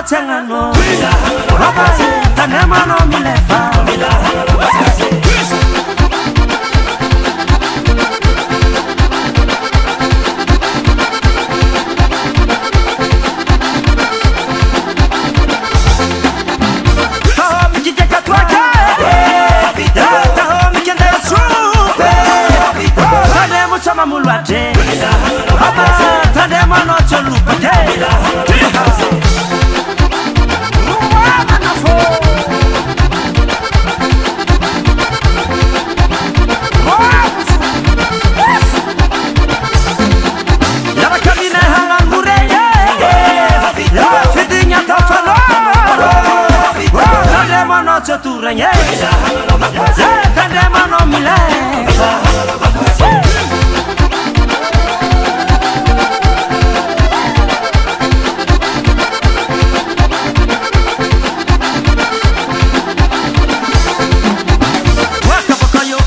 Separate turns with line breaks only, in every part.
Tengano, tanemano milefa, Tahom kijeka twake, tahom kende supe, tanemo chama mulwate, tanemo no cholupate. Turanye, tende mano mile. Waka bokayo,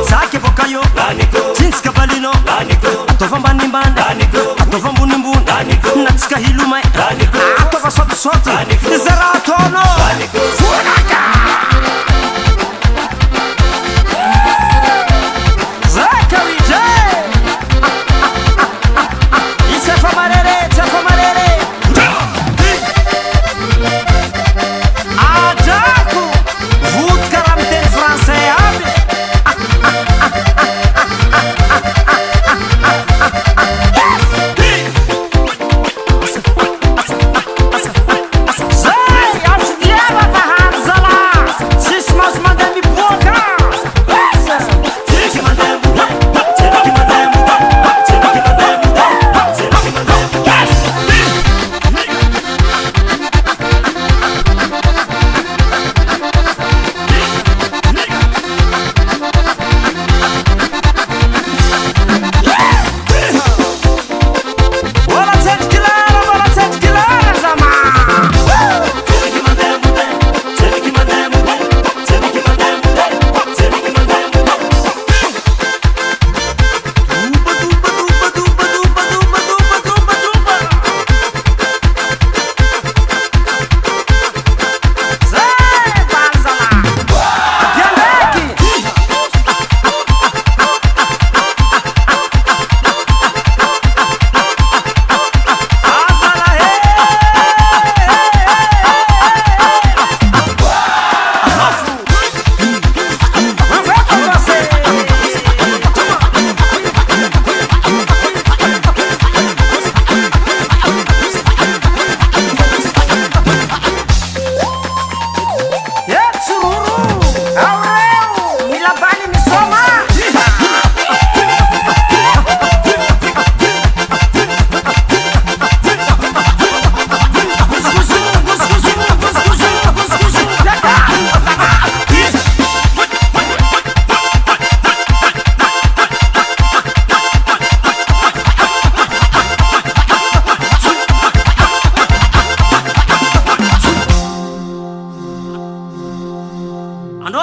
sake bokayo, jeans kabalino, atova mbanda, atova mbunimbunda, natska hilumai, atova soto, zeratono.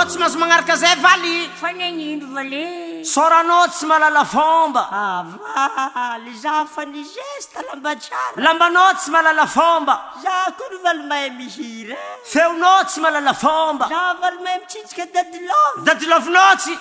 Tsy maso magnaraka zay valy
fa nagnino valy
soranao tsy malala fomba
valy za fa ny geste lamba tsara
lambanao tsy malala fomba
za koa ny valy mahay mihira
feonao tsy malala fomba
za valy mahay mitsitsika dadilovy
dadilovinao tsy